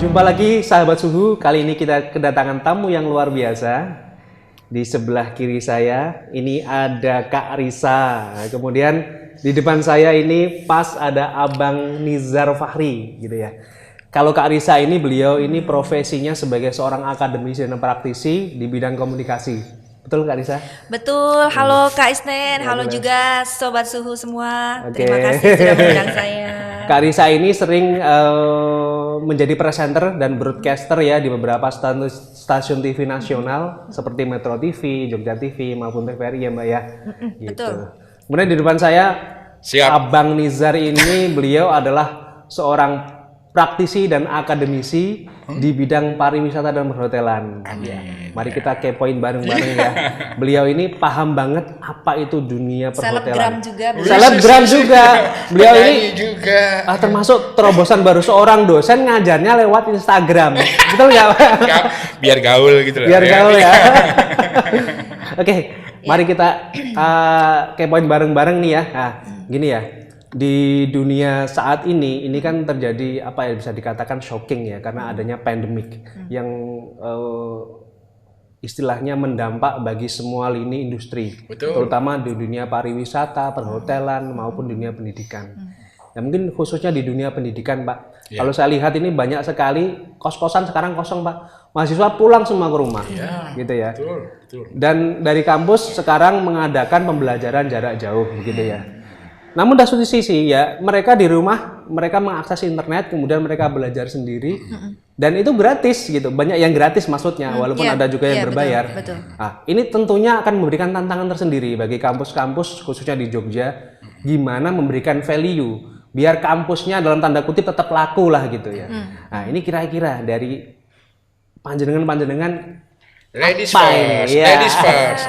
Jumpa lagi sahabat suhu, kali ini kita kedatangan tamu yang luar biasa. Di sebelah kiri saya ini ada Kak Risa, kemudian di depan saya ini pas ada Abang Nizar Fahri gitu ya. Kalau Kak Risa ini beliau ini profesinya sebagai seorang akademisi dan praktisi di bidang komunikasi. Betul Kak Risa? Betul, halo Kak Isnen, halo juga Sobat Suhu semua. Oke. Terima kasih sudah mengundang saya. Kak Risa ini sering menjadi presenter dan broadcaster ya di beberapa stasiun TV nasional seperti Metro TV, Jogja TV maupun TVRI ya Mbak ya. Gitu. Betul. Kemudian di depan saya Siap. Abang Nizar ini beliau adalah seorang praktisi dan akademisi di bidang pariwisata dan perhotelan. Ya. Mari kita kepoin bareng-bareng ya. Beliau ini paham banget apa itu dunia Selebgram perhotelan. juga. Selebgram juga. Beliau ini juga. termasuk terobosan baru seorang dosen ngajarnya lewat Instagram. Betul nggak Pak? Biar gaul gitu lah. Biar gaul ya. Oke, mari kita kepoin bareng-bareng nih ya. Nah, gini ya. Di dunia saat ini kan terjadi apa ya bisa dikatakan shocking ya karena adanya pandemik yang istilahnya mendampak bagi semua lini industri. Betul. Terutama di dunia pariwisata, perhotelan maupun dunia pendidikan. Ya mungkin khususnya di dunia pendidikan Pak. Ya. Kalau saya lihat ini banyak sekali kos-kosan sekarang kosong Pak. Mahasiswa pulang semua ke rumah. Ya, Gitu ya. betul. Dan dari kampus sekarang mengadakan pembelajaran jarak jauh begitu ya. Namun dari sisi ya mereka di rumah mereka mengakses internet kemudian mereka belajar sendiri dan itu gratis gitu, banyak yang gratis maksudnya walaupun ada juga yang berbayar. Betul. Nah, ini tentunya akan memberikan tantangan tersendiri bagi kampus-kampus khususnya di Jogja gimana memberikan value biar kampusnya dalam tanda kutip tetap laku lah gitu ya. Nah ini kira-kira dari panjenengan Ladies apa first, ini? Ya. ladies first.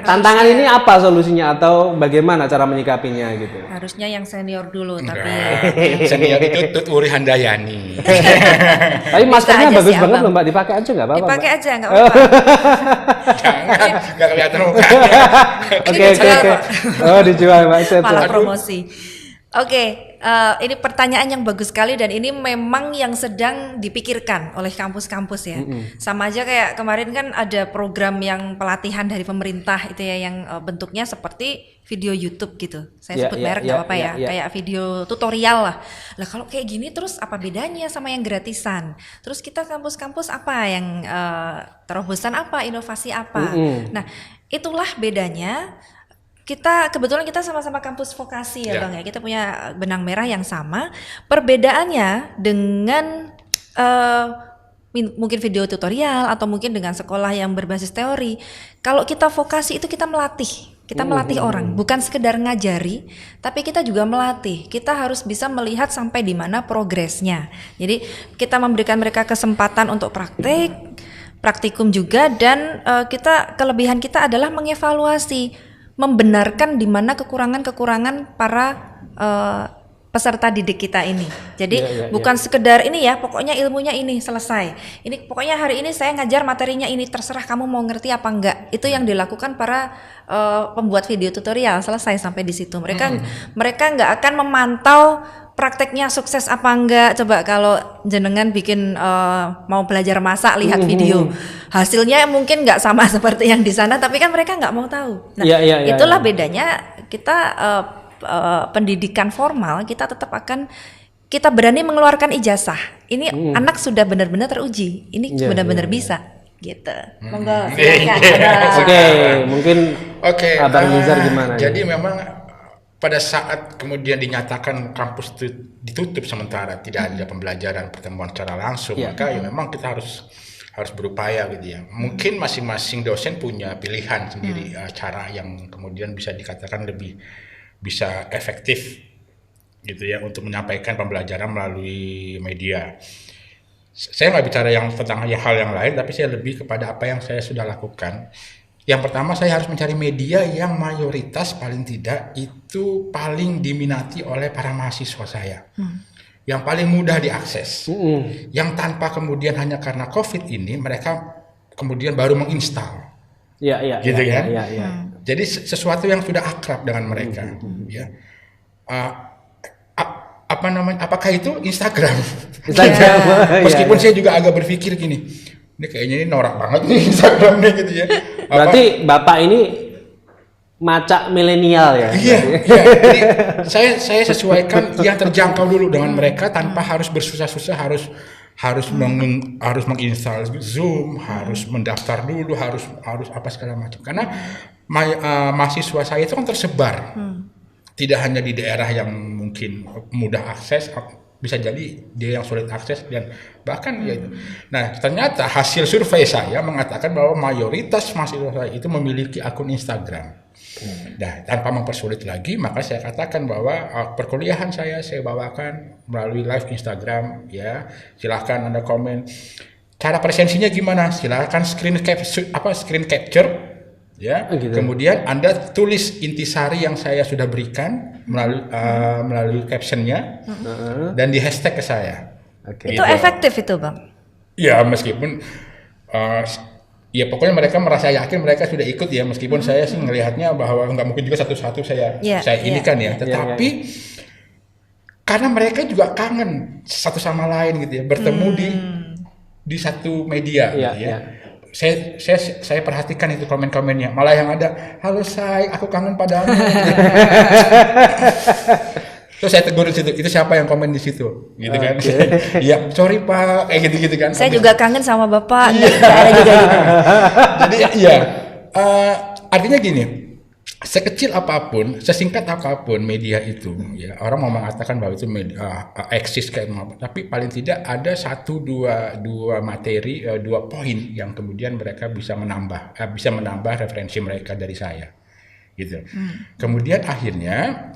Tantangan ini apa solusinya atau bagaimana cara menyikapinya gitu? Harusnya yang senior dulu, tapi Senior itu Tut Uri Handayani. Tapi maskernya aja bagus sih, banget Abang. loh Mbak, dipakai aja nggak apa-apa. dipakai Mbak? aja nggak apa-apa. Jangan, nggak kelihatan mukanya. Oke. Oh dijual Mbak. Set. Malah promosi. Oke, ini pertanyaan yang bagus sekali dan ini memang yang sedang dipikirkan oleh kampus-kampus ya. Sama aja kayak kemarin kan ada program yang pelatihan dari pemerintah itu ya yang bentuknya seperti video YouTube gitu. Saya sebut merek nggak apa-apa ya. Kayak video tutorial lah. Lah kalau kayak gini terus apa bedanya sama yang gratisan? Terus kita kampus-kampus apa yang terobosan apa, inovasi apa? Nah, itulah bedanya. Kebetulan kita sama-sama kampus vokasi ya Bang ya. Kita punya benang merah yang sama. Perbedaannya dengan mungkin video tutorial atau mungkin dengan sekolah yang berbasis teori. Kalau kita vokasi itu kita melatih. Kita melatih orang, bukan sekedar ngajari, tapi kita juga melatih. Kita harus bisa melihat sampai di mana progresnya. Jadi kita memberikan mereka kesempatan untuk praktikum juga dan kelebihan kita adalah mengevaluasi, membenarkan di mana kekurangan-kekurangan para peserta didik kita ini. Jadi bukan sekedar ini ya, pokoknya ilmunya ini selesai. Ini pokoknya hari ini saya ngajar materinya ini, terserah kamu mau ngerti apa enggak. Itu yang dilakukan para pembuat video tutorial, selesai sampai di situ. Mereka nggak akan memantau prakteknya sukses apa enggak. Coba kalau jenengan bikin mau belajar masak, lihat video, hasilnya mungkin nggak sama seperti yang di sana, tapi kan mereka nggak mau tahu. Nah, itulah bedanya kita pendidikan formal, kita tetap kita berani mengeluarkan ijazah. Ini anak sudah benar-benar teruji, ini benar-benar bisa, gitu. Monggo. Oke, mungkin Abang Nizar gimana? Jadi memang pada saat kemudian dinyatakan kampus itu ditutup sementara, tidak ada pembelajaran pertemuan secara langsung, maka ya memang kita harus berupaya gitu ya. Mungkin masing-masing dosen punya pilihan sendiri cara yang kemudian bisa dikatakan lebih bisa efektif gitu ya untuk menyampaikan pembelajaran melalui media. Saya nggak bicara tentang hal yang lain, tapi saya lebih kepada apa yang saya sudah lakukan. Yang pertama, saya harus mencari media yang mayoritas paling tidak itu paling diminati oleh para mahasiswa saya. Yang paling mudah diakses. Yang tanpa kemudian hanya karena COVID ini mereka kemudian baru menginstal. Gitu kan? Jadi sesuatu yang sudah akrab dengan mereka. Ya. apakah itu Instagram? Instagram. Meskipun saya juga agak berpikir gini, ini kayaknya ini norak banget nih Instagram nih gitu ya. Berarti Bapak ini macak milenial ya? Iya. Jadi saya sesuaikan yang terjangkau dulu dengan mereka tanpa harus bersusah-susah harus menginstal Zoom, harus mendaftar dulu, harus apa segala macam. Karena mahasiswa saya itu kan tersebar. Tidak hanya di daerah yang mungkin mudah akses, bisa jadi dia yang sulit akses dan bahkan ya itu. Nah, ternyata hasil survei saya mengatakan bahwa mayoritas mahasiswa saya itu memiliki akun Instagram. Nah, tanpa mempersulit lagi, maka saya katakan bahwa perkuliahan saya bawakan melalui live Instagram, ya. Silahkan Anda komen. Cara presensinya gimana? Silahkan screen capture, ya. Gitu. Kemudian Anda tulis intisari yang saya sudah berikan melalui captionnya dan di hashtag ke saya. Itu efektif itu, Bang? Ya, meskipun ya pokoknya mereka merasa yakin mereka sudah ikut ya, meskipun saya sih ngelihatnya bahwa nggak mungkin juga satu-satu saya ini kan ya, tetapi karena mereka juga kangen satu sama lain gitu ya, bertemu di satu media gitu ya. Saya perhatikan itu komen-komennya, malah yang ada, halo Say, aku kangen padamu. Terus saya tegur di situ, itu siapa yang komen di situ, gitu kan? Iya, sorry Pak, kayak gitu kan. Saya juga kangen sama Bapak. Ada juga gitu. Jadi ya, artinya gini, sekecil apapun, sesingkat apapun media itu, ya orang mau mengatakan bahwa itu media eksis kayak apa, tapi paling tidak ada satu dua materi, dua poin yang kemudian mereka bisa menambah referensi mereka dari saya, gitu. Kemudian akhirnya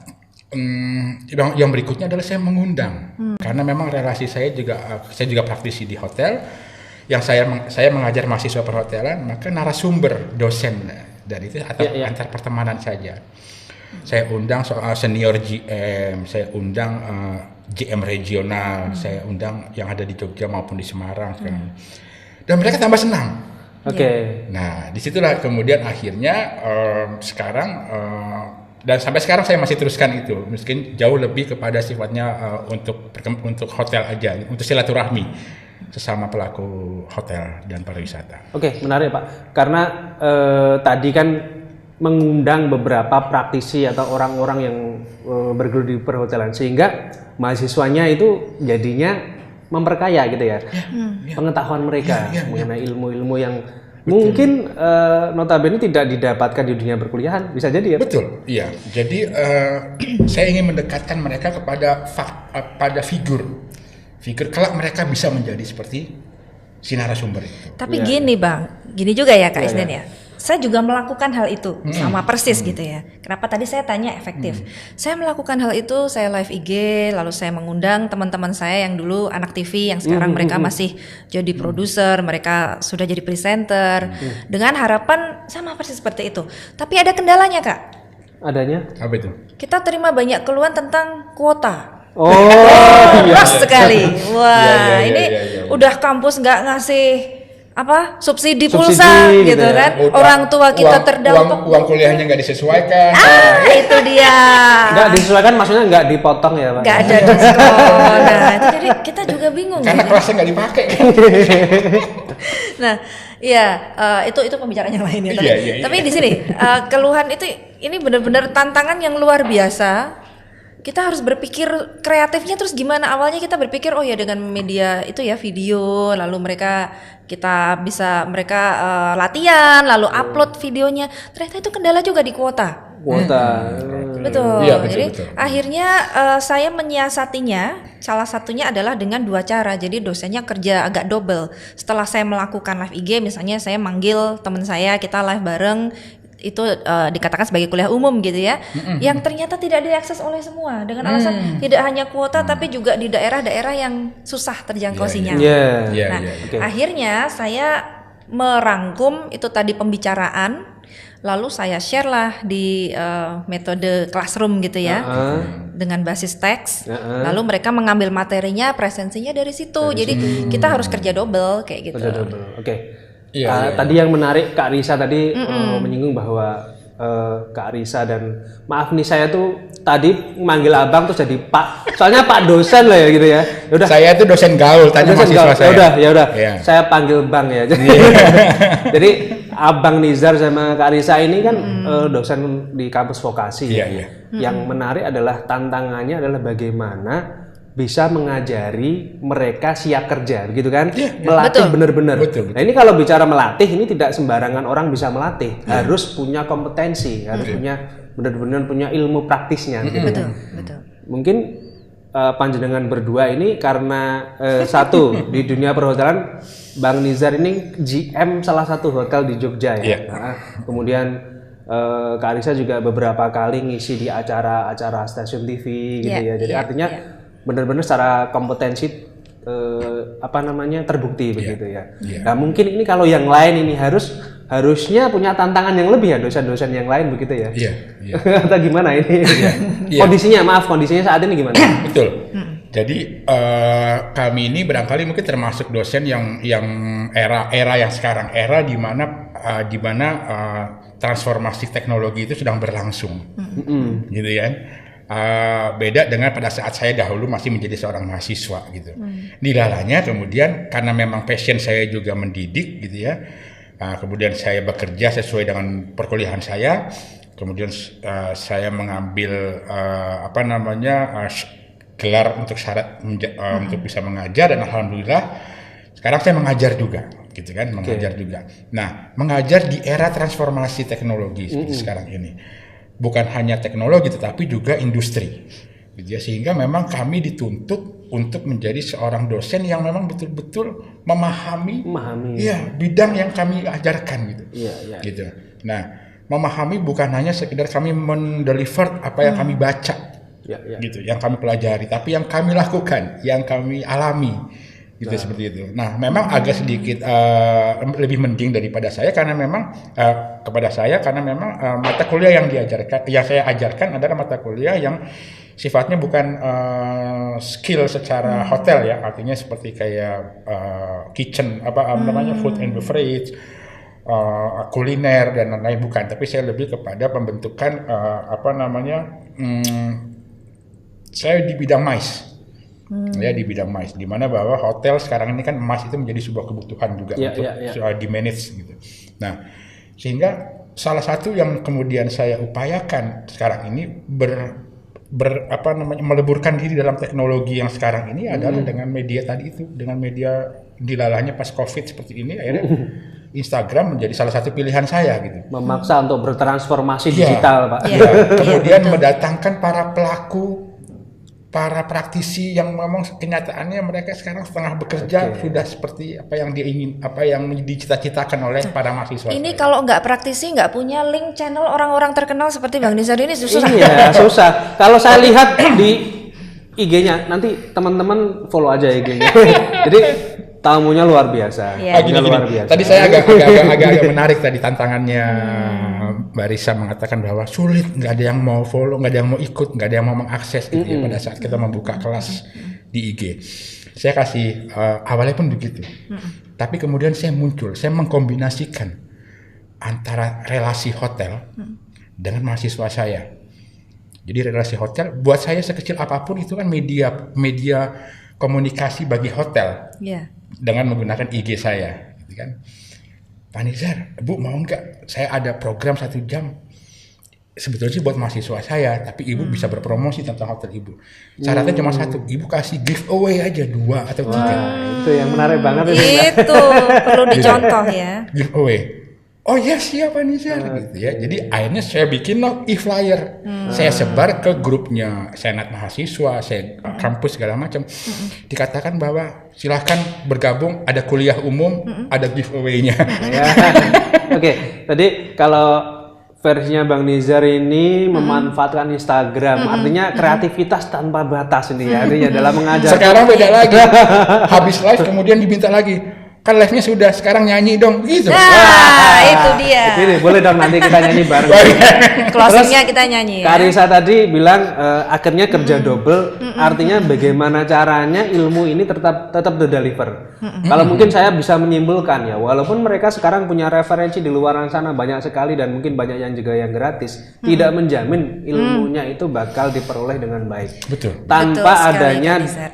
yang berikutnya adalah saya mengundang, karena memang relasi saya juga praktisi di hotel, yang saya mengajar mahasiswa perhotelan, maka narasumber dosen dari itu atau antar pertemanan saja. Saya undang soal senior GM, saya undang GM regional, saya undang yang ada di Jogja maupun di Semarang sekarang. Dan mereka tambah senang. Nah, disitulah kemudian akhirnya sekarang dan sampai sekarang saya masih teruskan itu, mungkin jauh lebih kepada sifatnya untuk hotel aja, untuk silaturahmi sesama pelaku hotel dan pariwisata. Menarik Pak, karena tadi kan mengundang beberapa praktisi atau orang-orang yang bergelut di perhotelan, sehingga mahasiswanya itu jadinya memperkaya gitu ya, pengetahuan mereka mengenai ilmu-ilmu yang mungkin notabene tidak didapatkan di dunia perkuliahan, bisa jadi ya. Betul, iya. Jadi saya ingin mendekatkan mereka pada figur kelak mereka bisa menjadi seperti si narasumber itu. Tapi gini Bang, gini juga ya Kak Isden ya. Saya juga melakukan hal itu sama persis gitu ya. Kenapa tadi saya tanya efektif? Saya melakukan hal itu, saya live IG, lalu saya mengundang teman-teman saya yang dulu anak TV, yang sekarang mereka masih jadi produser, mereka sudah jadi presenter, dengan harapan sama persis seperti itu. Tapi ada kendalanya Kak. Adanya? Apa itu? Kita terima banyak keluhan tentang kuota. Iya sekali. Wah, ini udah kampus nggak ngasih subsidi pulsa gitu kan. Orang tua kita terdampak. Uang kuliahnya nggak disesuaikan. Itu dia. Nggak disesuaikan maksudnya nggak dipotong ya Pak? Nggak ada diskon. Nah, itu jadi kita juga bingung. Karena kelasnya nggak dipakai. Nah, itu pembicaraan yang lain ya. Tapi di sini keluhan itu ini benar-benar tantangan yang luar biasa. Kita harus berpikir kreatifnya, terus gimana. Awalnya kita berpikir dengan media itu ya video, lalu mereka latihan, lalu upload videonya. Ternyata itu kendala juga di kuota. Betul. Jadi akhirnya saya menyiasatinya, salah satunya adalah dengan 2 cara. Jadi dosennya kerja agak double. Setelah saya melakukan live IG, misalnya saya manggil teman saya, kita live bareng, itu dikatakan sebagai kuliah umum gitu ya, yang ternyata tidak diakses oleh semua dengan alasan tidak hanya kuota tapi juga di daerah-daerah yang susah terjangkau sinyal. Akhirnya saya merangkum itu tadi pembicaraan, lalu saya share lah di metode classroom gitu ya, dengan basis teks, lalu mereka mengambil materinya, presensinya dari situ. Jadi kita harus kerja double kayak gitu. Tadi yang menarik Kak Risa tadi menyinggung bahwa Kak Risa, dan maaf nih saya tuh tadi manggil abang terus jadi Pak. Soalnya Pak dosen loh ya gitu ya. Yaudah. Saya itu dosen gaul, tanya mahasiswa saya. Ya udah. Iya. Saya panggil Bang ya. Jadi Abang Nizar sama Kak Risa ini kan dosen di kampus vokasi. Iya. Yang menarik adalah tantangannya adalah bagaimana bisa mengajari mereka siap kerja, begitu kan? Melatih benar-benar. Betul. Nah ini kalau bicara melatih, ini tidak sembarangan orang bisa melatih. Harus punya kompetensi, harus punya benar-benar punya ilmu praktisnya. Gitu. Betul. Mungkin panjenengan berdua ini karena satu di dunia perhotelan, Bang Nizar ini GM salah satu hotel di Jogja ya. Nah, kemudian Kak Risa juga beberapa kali ngisi di acara-acara stasiun TV gitu ya. Jadi artinya benar-benar secara kompetensi terbukti begitu ya. Nah mungkin ini kalau yang lain ini harusnya punya tantangan yang lebih ya, dosen-dosen yang lain begitu ya. Iya. Atau gimana ini? Kondisinya saat ini gimana? Betul. Jadi kami ini barangkali mungkin termasuk dosen yang era yang sekarang, era di mana transformasi teknologi itu sedang berlangsung, gitu kan. Beda dengan pada saat saya dahulu masih menjadi seorang mahasiswa gitu. Dilalanya kemudian karena memang passion saya juga mendidik gitu ya. Kemudian saya bekerja sesuai dengan perkuliahan saya. Kemudian saya mengambil gelar untuk syarat untuk bisa mengajar, dan alhamdulillah sekarang saya mengajar juga gitu kan, juga. Nah, mengajar di era transformasi teknologi seperti sekarang ini. Bukan hanya teknologi tetapi juga industri, gitu ya. Sehingga memang kami dituntut untuk menjadi seorang dosen yang memang betul-betul memahami bidang yang kami ajarkan gitu. Gitu. Nah, memahami bukan hanya sekedar kami mendeliver apa yang kami baca, gitu, yang kami pelajari, tapi yang kami lakukan, yang kami alami. Gitu, seperti itu. Nah, memang agak sedikit lebih mending daripada saya karena memang mata kuliah yang saya ajarkan adalah mata kuliah yang sifatnya bukan skill secara hotel ya, artinya seperti kayak kitchen food and beverage, kuliner dan lain-lain, bukan, tapi saya lebih kepada pembentukan saya di bidang MICE. Ya, di bidang MICE, di mana bahwa hotel sekarang ini kan emas itu menjadi sebuah kebutuhan juga untuk di-manage gitu. Nah, sehingga salah satu yang kemudian saya upayakan sekarang ini meleburkan diri dalam teknologi yang sekarang ini adalah dengan media tadi itu, dengan media dilalahnya pas COVID seperti ini, akhirnya Instagram menjadi salah satu pilihan saya gitu. Memaksa untuk bertransformasi digital, Pak. Kemudian mendatangkan para praktisi yang memang kenyataannya mereka sekarang setengah bekerja sudah seperti apa yang dia ingin, apa yang dicita-citakan oleh para mahasiswa. Ini kalau nggak praktisi, nggak punya link channel orang-orang terkenal seperti Bang Nizar ini susah. Iya, susah. Kalau saya lihat di IG-nya, nanti teman-teman follow aja IG-nya. Jadi tamunya luar biasa. Luar biasa. Tadi saya agak menarik tadi tantangannya. Mbak Risa mengatakan bahwa sulit, nggak ada yang mau follow, nggak ada yang mau ikut, nggak ada yang mau mengakses gitu ya, pada saat kita membuka kelas di IG. Saya kasih awalnya pun begitu, tapi kemudian saya mengkombinasikan antara relasi hotel dengan mahasiswa saya. Jadi relasi hotel buat saya sekecil apapun itu kan media komunikasi bagi hotel dengan menggunakan IG saya, gitu kan. Pak Nizar, Bu mau nggak? Saya ada program 1 jam. Sebetulnya sih buat mahasiswa saya, tapi Ibu bisa berpromosi tentang hotel Ibu. Syaratnya cuma 1, Ibu kasih giveaway aja 2 atau 3. Itu yang menarik banget. Itu perlu dicontoh ya. Giveaway. Oh ya siap Pak Nizar, gitu ya. Jadi akhirnya saya bikin e-flyer. Saya sebar ke grupnya Senat Mahasiswa, kampus segala macam. Dikatakan bahwa silahkan bergabung, ada kuliah umum, ada giveaway-nya. Oke, tadi kalau versinya Bang Nizar ini memanfaatkan Instagram, artinya kreativitas tanpa batas ini ya, artinya dalam mengajar. Sekarang beda lagi. Habis live kemudian diminta lagi, kan live-nya sudah, sekarang nyanyi dong gitu. Nah, itu dia. Ini boleh dong nanti kita nyanyi bareng. Closingnya kita nyanyi ya. Kak Risa tadi bilang akhirnya kerja double, artinya bagaimana caranya ilmu ini tetap deliver. Kalau mungkin saya bisa menyimpulkan ya, walaupun mereka sekarang punya referensi di luar sana banyak sekali dan mungkin banyak yang juga yang gratis, tidak menjamin ilmunya itu bakal diperoleh dengan baik. Betul. Tanpa Betul sekali, adanya Kak Nizar.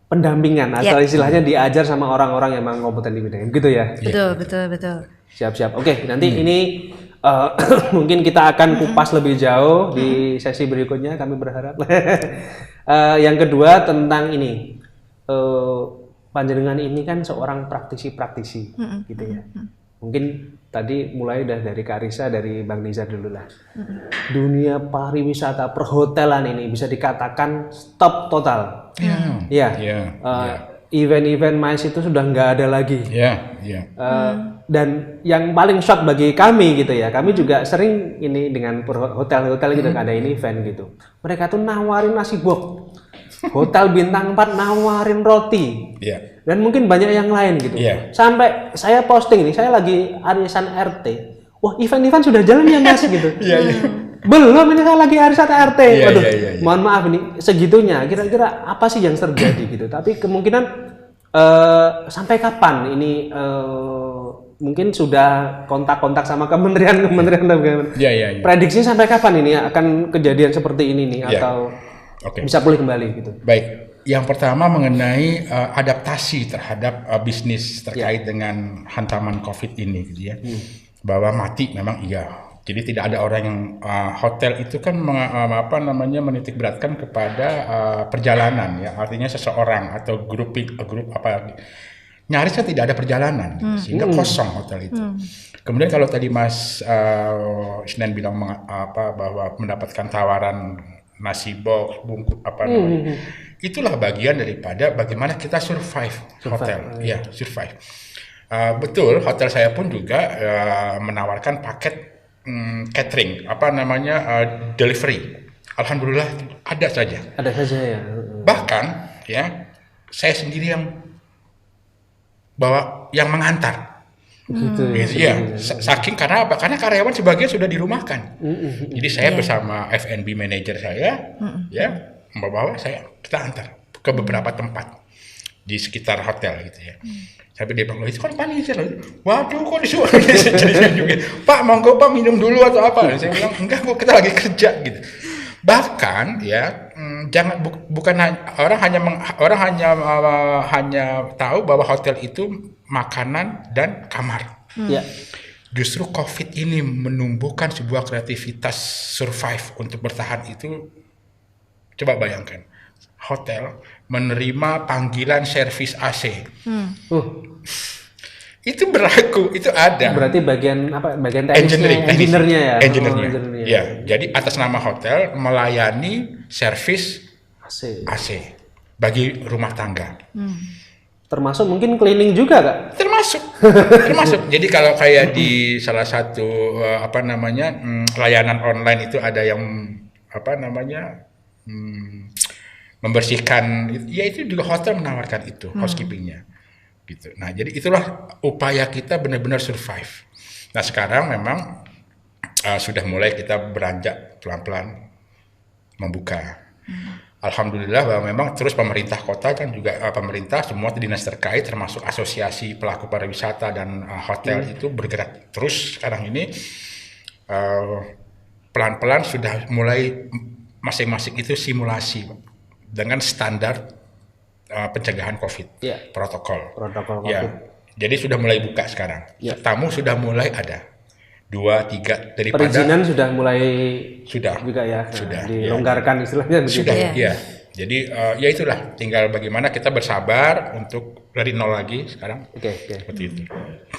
pendampingan atau istilahnya diajar sama orang-orang yang memang kompeten di bidang gitu ya. Betul. Siap. Oke, nanti ini mungkin kita akan kupas lebih jauh di sesi berikutnya, kami berharap. Yang kedua tentang ini, panjenengan ini kan seorang praktisi gitu ya. Mungkin tadi mulai dari Kak Risa, dari Bang Nizar dulu lah. Dunia pariwisata perhotelan ini bisa dikatakan stop total. Event-event MICE itu sudah nggak ada lagi. Dan yang paling shock bagi kami gitu ya, kami juga sering ini dengan hotel-hotel gitu, ada ini event gitu. Mereka tuh nawarin nasi bok, hotel bintang 4 nawarin roti, dan mungkin banyak yang lain gitu. Sampai saya posting ini, saya lagi arisan RT, wah event-event sudah jalan ya Mas gitu. Belum, ini saya lagi arisan RT. Waduh, mohon maaf ini segitunya. Kira-kira apa sih yang terjadi gitu? Tapi kemungkinan sampai kapan ini mungkin sudah kontak-kontak sama kementerian prediksi sampai kapan ini akan kejadian seperti ini nih atau bisa pulih kembali gitu. Baik, yang pertama mengenai adaptasi terhadap bisnis terkait dengan hantaman COVID ini gitu ya. Bahwa mati memang iya. Jadi tidak ada orang yang hotel itu kan menitik beratkan kepada perjalanan ya, artinya seseorang atau grup nyarisnya tidak ada perjalanan sehingga kosong hotel itu. Kemudian kalau tadi Mas Isnan bilang bahwa mendapatkan tawaran nasi box bungkus itulah bagian daripada bagaimana kita survive hotel. Survive. Betul, hotel saya pun juga menawarkan paket catering, delivery. Alhamdulillah ada saja ya. Bahkan ya saya sendiri yang mengantar gitu ya. Saking karena apa? Karena karyawan sebagian sudah dirumahkan. Jadi saya bersama F&B manager saya membawa kita antar ke beberapa tempat di sekitar hotel gitu ya. Sampai dia bilang, itu kan panitia loh. Waduh, kok disuruh juga. Pak, monggo Pak minum dulu atau apa? Dan saya bilang, enggak kok, kita lagi kerja gitu. Bahkan ya, orang hanya tahu bahwa hotel itu makanan dan kamar. Justru COVID ini menumbuhkan sebuah kreativitas survive untuk bertahan itu. Coba bayangkan. Hotel menerima panggilan servis AC. Itu berlaku, itu ada. Berarti bagian teknisnya, engineer-nya ya. Ya, jadi atas nama hotel melayani servis AC bagi rumah tangga. Termasuk mungkin cleaning juga, Kak? Termasuk. Jadi kalau kayak di salah satu layanan online itu ada yang membersihkan, ya itu juga hotel menawarkan itu housekeepingnya, gitu. Nah jadi itulah upaya kita benar-benar survive. Nah sekarang memang sudah mulai kita beranjak pelan-pelan membuka. Alhamdulillah bahwa memang terus pemerintah kota kan juga pemerintah semua dinas terkait termasuk asosiasi pelaku pariwisata dan hotel itu bergerak terus sekarang ini pelan-pelan sudah mulai masing-masing itu simulasi dengan standar pencegahan COVID, protokol COVID. Ya, jadi sudah mulai buka sekarang. Tamu sudah mulai ada 2-3 daripada perizinan sudah mulai juga dilonggarkan istilahnya begitu. Jadi ya itulah, tinggal bagaimana kita bersabar untuk dari nol lagi sekarang. Seperti itu.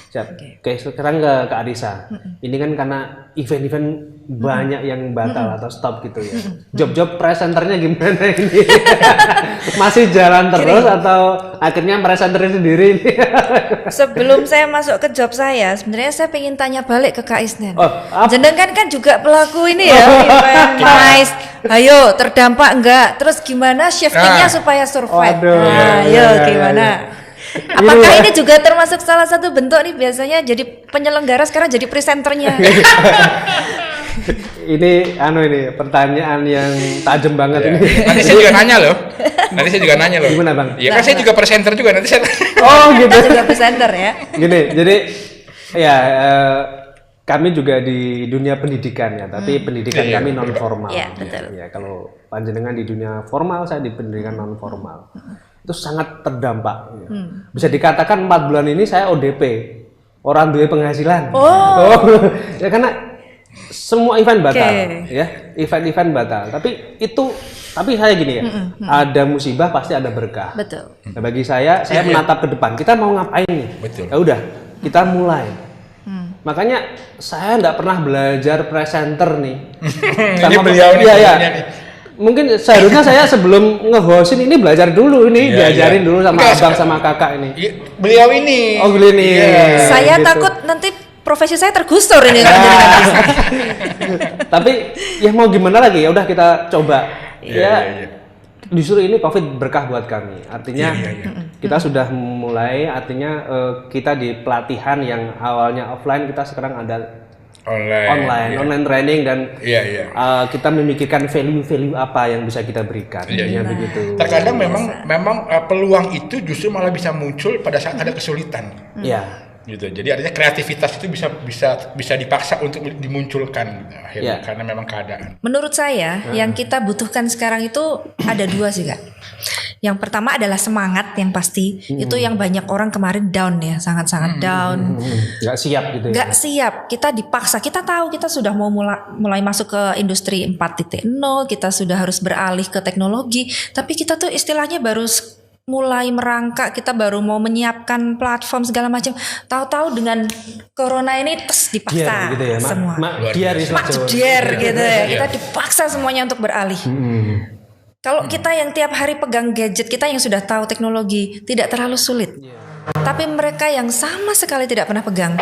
Siap. Oke, sekarang ke Kak Arisa. Ini kan karena event-event banyak yang batal atau stop gitu ya. Job-job presenternya gimana ini? Masih jalan terus atau akhirnya presenternya sendiri ini? Sebelum saya masuk ke job saya, sebenarnya saya pengen tanya balik ke Kak Isnan. Jenengan kan juga pelaku ini ya, event MICE. Ayo, terdampak enggak? Terus gimana shiftingnya supaya survive? Ayo, gimana? Apakah ya. ini juga termasuk salah satu bentuk nih biasanya jadi penyelenggara sekarang jadi presenternya? Ini pertanyaan yang tajam banget ini. Nanti saya juga nanya loh. Gimana, Bang? Iya kan saya juga presenter juga nanti saya. Oh gitu. Kita juga presenter ya. Gini, jadi ya kami juga di dunia pendidikan ya, tapi pendidikan Iya, kami betul, non Pak. formal. Iya, betul. Ya, kalau panjenengan di dunia formal, saya di pendidikan non formal. Itu sangat terdampak. Bisa dikatakan 4 bulan ini saya ODP, orang duwe penghasilan. Oh. Ya karena semua event batal, ya, event-event batal. Tapi saya gini ya, ada musibah pasti ada berkah. Betul. Nah, bagi saya menatap ke depan. Kita mau ngapain nih? Betul. Ya udah, kita mulai. Makanya saya nggak pernah belajar presenter nih. Ini beliau nih. Iya. Mungkin seharusnya saya sebelum nge-hostin ini belajar dulu ini, diajarin dulu sama abang sama kakak ini. Iya, beliau ini. Oh, gini. Saya Gitu. takut nanti profesi saya tergusur ini kalau jadi nggak bisa. Tapi ya mau gimana lagi, ya udah kita coba. Iya. Justru ini COVID berkah buat kami. Artinya kita sudah mulai, artinya kita di pelatihan yang awalnya offline, kita sekarang ada online training dan kita memikirkan value apa yang bisa kita berikan. Begitu. Terkadang memang peluang itu justru malah bisa muncul pada saat ada kesulitan. Iya. Gitu. Jadi artinya kreativitas itu bisa dipaksa untuk dimunculkan akhirnya karena memang keadaan. Menurut saya yang kita butuhkan sekarang itu ada 2 sih, Kak. Yang pertama adalah semangat yang pasti. Itu yang banyak orang kemarin down ya, sangat-sangat down. Nggak siap gitu ya. Nggak siap, kita dipaksa. Kita tahu kita sudah mau mulai masuk ke industri 4.0, kita sudah harus beralih ke teknologi, tapi kita tuh istilahnya baru mulai merangkak, kita baru mau menyiapkan platform segala macam. Tahu-tahu dengan corona ini dipaksa gitu ya, semua. Makdiar gitu ya. Kita dipaksa semuanya untuk beralih. Kalau kita yang tiap hari pegang gadget, kita yang sudah tahu teknologi tidak terlalu sulit. Tapi mereka yang sama sekali tidak pernah pegang,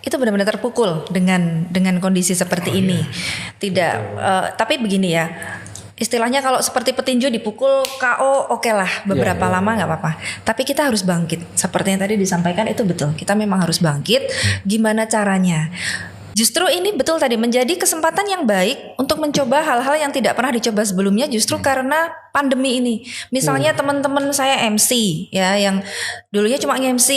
itu benar-benar terpukul dengan kondisi seperti ini. Tidak, tapi begini ya. Istilahnya kalau seperti petinju dipukul KO oke lah beberapa lama nggak apa-apa. Tapi kita harus bangkit. Seperti yang tadi disampaikan itu betul. Kita memang harus bangkit. Gimana caranya? Justru ini betul tadi menjadi kesempatan yang baik untuk mencoba hal-hal yang tidak pernah dicoba sebelumnya justru karena pandemi ini. Misalnya teman-teman saya MC ya yang dulunya cuma MC,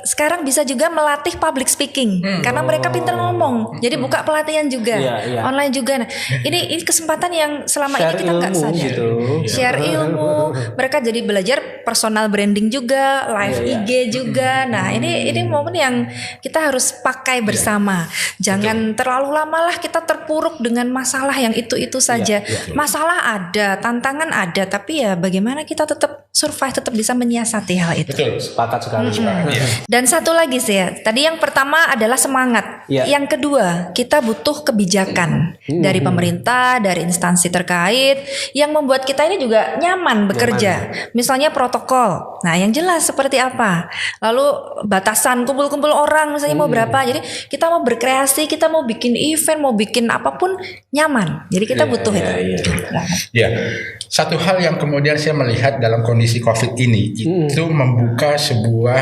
sekarang bisa juga melatih public speaking karena mereka pintar ngomong. Jadi buka pelatihan juga, online juga. Nah, ini kesempatan yang selama ini kita nggak sadar. Gitu. Share ilmu, mereka jadi belajar personal branding juga, live IG juga. Nah, ini momen yang kita harus pakai bersama. Jangan terlalu lama lah kita terpuruk dengan masalah yang itu saja. Masalah ada, tantangan ada, tapi ya bagaimana kita tetap survive, tetap bisa menyiasati hal itu. Betul, sepakat sekali. Dan satu lagi sih ya, tadi yang pertama adalah semangat. Yang kedua, kita butuh kebijakan dari pemerintah, dari instansi terkait yang membuat kita ini juga nyaman bekerja. Misalnya protokol. Nah, yang jelas seperti apa? Lalu batasan kumpul-kumpul orang misalnya mau berapa. Jadi kita mau berkreasi, kita mau bikin event, mau bikin apapun nyaman. Jadi kita butuh itu. Satu hal yang kemudian saya melihat dalam kondisi COVID ini itu membuka sebuah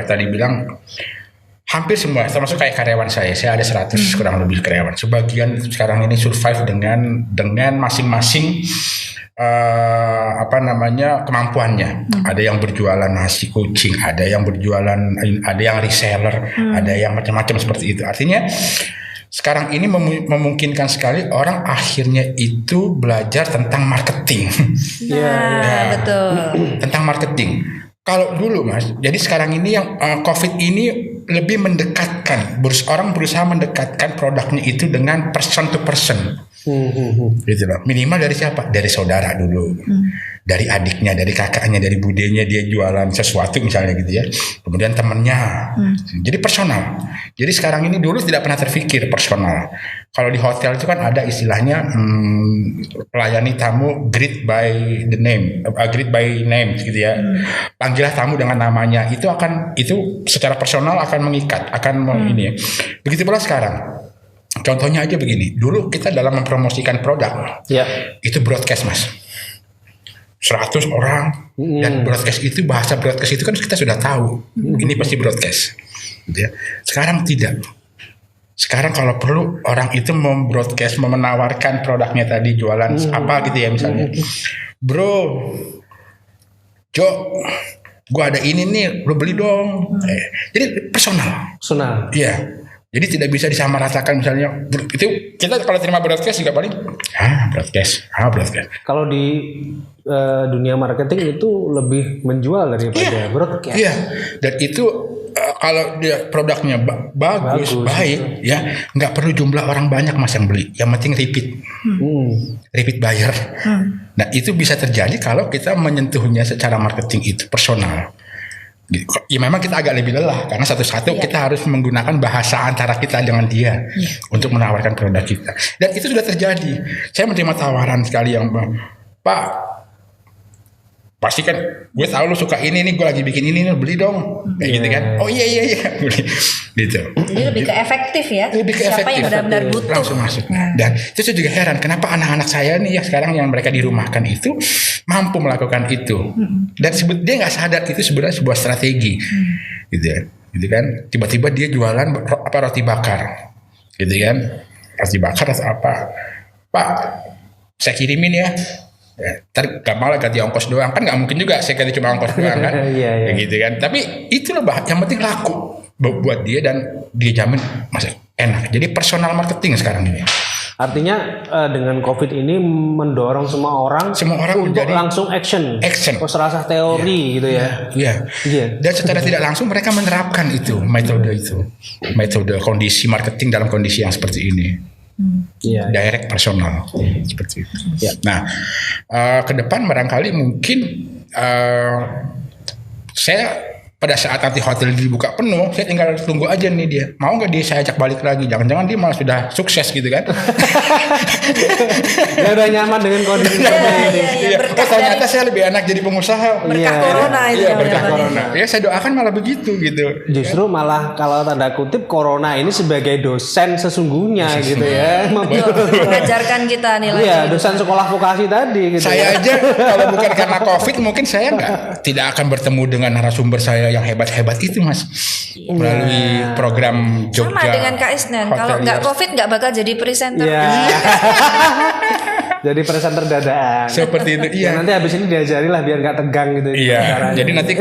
tadi bilang hampir semua termasuk kayak karyawan saya ada 100 kurang lebih karyawan. Sebagian sekarang ini survive dengan masing-masing kemampuannya. Ada yang berjualan nasi kucing, ada yang reseller, ada yang macam-macam seperti itu. Artinya sekarang ini memungkinkan sekali orang akhirnya itu belajar tentang marketing. Betul. Tentang marketing. Kalau dulu Mas, jadi sekarang ini yang COVID ini lebih mendekatkan, orang berusaha mendekatkan produknya itu dengan person to person. Gitu loh. Minimal dari siapa? Dari saudara dulu, dari adiknya, dari kakaknya, dari budenya dia jualan sesuatu misalnya gitu ya. Kemudian temennya, jadi personal. Jadi sekarang ini dulu tidak pernah terfikir personal. Kalau di hotel itu kan ada istilahnya pelayani tamu greet by name gitu ya. Panggillah tamu dengan namanya. Itu secara personal akan mengikat, ini. Begitu pula sekarang. Contohnya aja begini, dulu kita dalam mempromosikan produk, itu broadcast Mas. 100 orang dan broadcast itu, bahasa broadcast itu kan kita sudah tahu ini pasti broadcast gitu ya. Sekarang tidak. Sekarang kalau perlu orang itu membroadcast, menawarkan produknya tadi, jualan apa gitu ya misalnya, bro Jo, gua ada ini nih, lo beli dong. Jadi personal. Iya. Jadi tidak bisa disamaratakan misalnya. Itu kita kalau terima broadcast juga paling broadcast. Kalau di dunia marketing itu lebih menjual daripada broadcast. Iya. Dan itu kalau dia produknya bagus, baik, ya nggak perlu jumlah orang banyak mas yang beli. Yang penting repeat buyer. Nah itu bisa terjadi kalau kita menyentuhnya secara marketing itu personal. Ya memang kita agak lebih lelah karena satu-satu kita harus menggunakan bahasa antara kita dengan dia untuk menawarkan produk kita. Dan itu sudah terjadi. Saya menerima tawaran sekali yang Pak, pasti kan gue tahu lu suka ini nih, gue lagi bikin ini nih, beli dong kayak gitu kan. Oh iya beli gitu. Jadi lebih ke efektif ya. Lebih ke siapa efektif, yang benar-benar butuh langsung masuk. Dan itu saya juga heran kenapa anak-anak saya nih ya sekarang yang mereka dirumahkan itu mampu melakukan itu. Dan dia nggak sadar itu sebenarnya sebuah strategi gitu ya. Gitu kan, tiba-tiba dia jualan roti bakar gitu kan, roti bakar atau apa, Pak saya kirimin ya. Ntar gampang lah ganti ongkos doang, kan nggak mungkin juga saya ganti cuma ongkos doang kan. Kayak gitu kan. Tapi itulah yang penting laku buat dia dan dia jamin masih enak. Jadi personal marketing sekarang ini. Artinya dengan COVID ini mendorong semua orang untuk menjadi langsung action. Serasa teori gitu ya. Iya. Dan secara tidak langsung mereka menerapkan metode kondisi marketing dalam kondisi yang seperti ini. Direct personal seperti itu. Nah, ke depan barangkali mungkin saya pada saat nanti hotel dibuka penuh, saya tinggal tunggu aja nih dia mau nggak dia saya ajak balik lagi. Jangan-jangan dia malah sudah sukses gitu kan? Ya udah nyaman dengan kondisi ini. Ternyata saya lebih enak jadi pengusaha. Berkah corona itu. Berkah corona. Ya saya doakan malah begitu gitu. Justru malah kalau tanda kutip corona ini sebagai dosen sesungguhnya gitu ya. Mengajarkan kita nilai. Iya, dosen sekolah vokasi tadi. Gitu. Saya aja kalau bukan karena COVID mungkin saya tidak akan bertemu dengan narasumber saya yang hebat-hebat itu mas, melalui program Jogja. Sama dengan Kak Isnan, kalau nggak COVID nggak bakal jadi presenter. Jadi presenter dadakan. Seperti itu. Iya. Nanti habis ini diajari lah biar nggak tegang gitu. Iya. Jadi nanti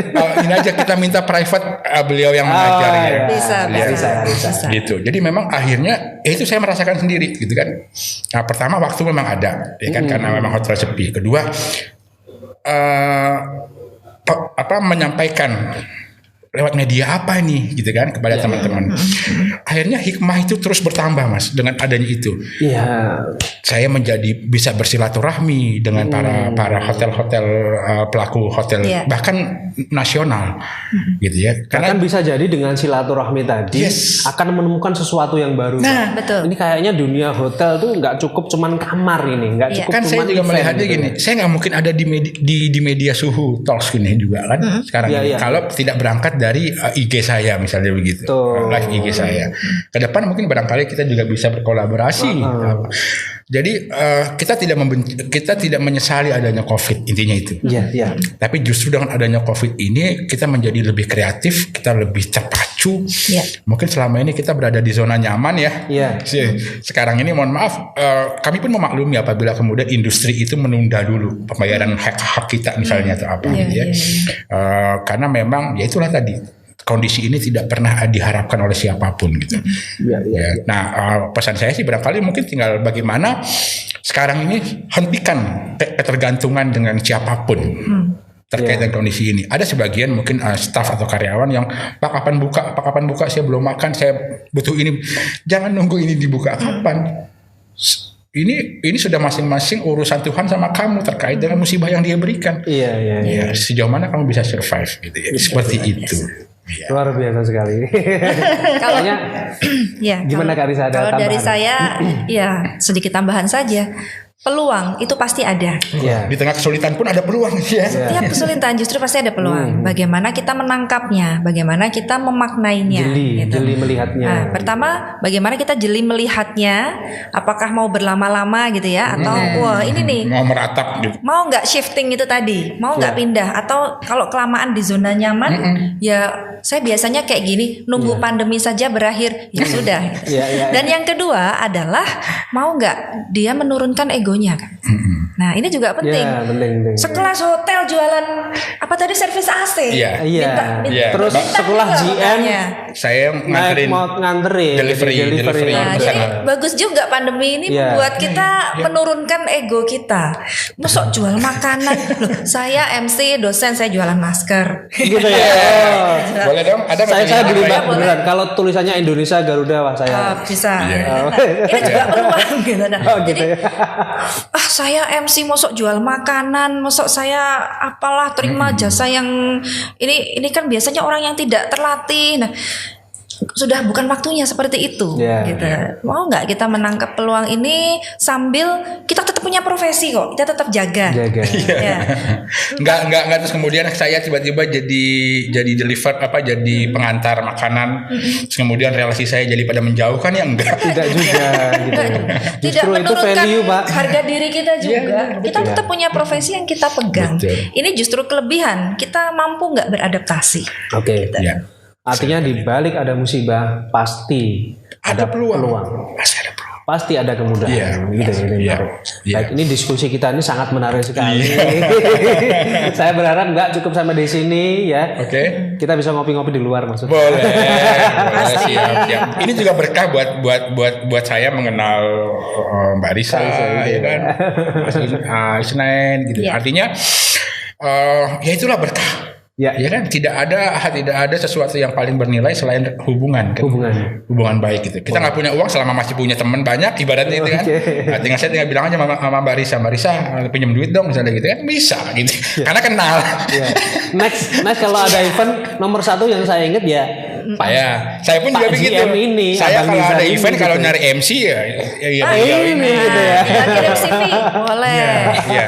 ini aja kita minta private beliau yang mengajar ya. Bisa. Gitu. Jadi memang akhirnya itu saya merasakan sendiri gitu kan. Nah pertama waktu memang ada, ya kan karena memang hotel sepi. Kedua menyampaikan lewat media apa nih gitu kan kepada teman-teman. Akhirnya hikmah itu terus bertambah mas dengan adanya itu. Saya menjadi bisa bersilaturahmi dengan para hotel-hotel pelaku hotel bahkan nasional gitu ya. Karena bisa jadi dengan silaturahmi tadi akan menemukan sesuatu yang baru. Nah, betul. Ini kayaknya dunia hotel tuh nggak cukup cuman kamar ini, nggak cukup kan saya juga melihatnya gini. Saya nggak mungkin ada di media Suhu Talks ini juga kan sekarang ini. Kalau tidak berangkat dari IG saya misalnya begitu, live IG saya. Ke depan mungkin barangkali kita juga bisa berkolaborasi. Jadi kita tidak menyesali adanya COVID, intinya itu. Tapi justru dengan adanya COVID ini kita menjadi lebih kreatif, kita lebih terpacu. Mungkin selama ini kita berada di zona nyaman ya. Sekarang ini mohon maaf, kami pun memaklumi apabila kemudian industri itu menunda dulu pembayaran hak kita misalnya atau apa gitu ya. Karena memang ya itulah tadi. Kondisi ini tidak pernah diharapkan oleh siapapun gitu. Nah, pesan saya sih barangkali mungkin tinggal bagaimana sekarang ini hentikan ketergantungan dengan siapapun terkait dengan kondisi ini. Ada sebagian mungkin staf atau karyawan yang Pak kapan buka saya belum makan, saya butuh ini. Jangan nunggu ini dibuka kapan. Ini sudah masing-masing urusan Tuhan sama kamu terkait dengan musibah yang Dia berikan. Sejauh mana kamu bisa survive gitu ya. Seperti itu. Luar biasa sekali. Gimana Kak Risa? Kalau dari saya ya sedikit tambahan saja. peluang itu pasti ada. Ya. Di tengah kesulitan pun ada peluang ya. Setiap kesulitan justru pasti ada peluang. Bagaimana kita menangkapnya, bagaimana kita memaknainya. Jeli melihatnya. Nah, pertama, bagaimana kita jeli melihatnya? Apakah mau berlama-lama gitu ya, atau wah ini nih Mau meratap gitu. mau nggak shifting itu tadi, mau nggak pindah, atau kalau kelamaan di zona nyaman, ya saya biasanya kayak gini, nunggu pandemi saja berakhir, ya sudah. Dan yang kedua adalah mau nggak dia menurunkan egonya kan. Nah ini juga penting. Ya, penting. Sekelas hotel jualan apa tadi, servis AC. Iya. Iya. Iya. Terus sekolah GM Saya naik nganterin delivery. Nah, jadi bagus juga pandemi ini membuat kita menurunkan ego kita. Masuk jual makanan. Loh, saya MC, dosen, saya jualan masker. gitu ya. Boleh dong, ada nggak Saya beli apa ya? beneran. Kalau tulisannya Indonesia Garuda, wah saya. Bisa. Iya. Ini juga peluang gitu. Nah, Oh, gitu jadi, ya. saya MC masuk jual makanan, masuk saya apalah terima jasa yang ini kan biasanya orang yang tidak terlatih. Nah, sudah bukan waktunya seperti itu, gitu. Mau nggak kita menangkap peluang ini sambil kita tetap punya profesi kok, kita tetap jaga. Ya. Nggak terus kemudian saya tiba-tiba jadi deliver jadi pengantar makanan, terus kemudian relasi saya jadi pada menjauhkan ya enggak. Tidak juga gitu. Tidak Justru itu menurunkan value, Pak. harga diri kita juga. Kita tetap punya profesi yang kita pegang. Betul. Ini justru kelebihan. Kita mampu nggak beradaptasi. Oke. Ya. Artinya di balik ada musibah pasti Ada peluang. Pasti ada peluang. Pasti ada kemudahan. Gitu. Baik, ini diskusi kita ini sangat menarik sekali. Saya berharap nggak cukup sampai di sini ya. Oke. Kita bisa ngopi-ngopi di luar maksudnya. Boleh, siap. Ini juga berkah buat saya mengenal Mbak Risa, ya kan, Mas Isnain, gitu. Ya. Artinya, ya itulah berkah. Ya. Ya kan, tidak ada sesuatu yang paling bernilai selain hubungan. Kan? Hubungan baik gitu. Kita nggak punya uang selama masih punya teman banyak, ibaratnya itu kan. Nah, saya tinggal bilang aja sama Mbak Risa, pinjam duit dong misalnya gitu kan, bisa gitu. Karena kenal. Next kalau ada event nomor 1 yang saya ingat ya. Saya pun juga begitu. Ini, saya kalau ada event gitu. kalau nyari MC ini gitu ya. Kirim CV boleh. Iya.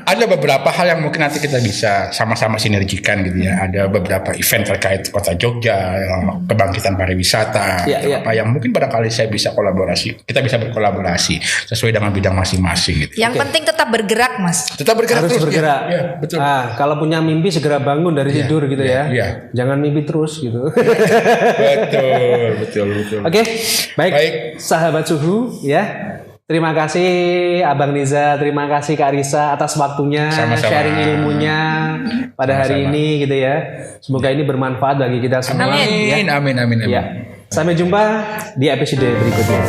Ada beberapa hal yang mungkin nanti kita bisa sama-sama sinergikan gitu ya. Ada beberapa event terkait Kota Jogja, kebangkitan pariwisata, apa yang mungkin barangkali saya bisa kolaborasi. Kita bisa berkolaborasi sesuai dengan bidang masing-masing gitu. Yang penting tetap bergerak, Mas. Tetap bergerak Harus terus. bergerak. Ya, betul. Kalau punya mimpi segera bangun dari tidur gitu ya. Jangan mimpi terus gitu. Betul. Oke, baik. Sahabat Suhu ya. Terima kasih Abang Niza, terima kasih Kak Risa atas waktunya, sharing ilmunya pada hari ini gitu ya. Semoga ini bermanfaat bagi kita semua. Amin. Ya. Sampai jumpa di episode berikutnya.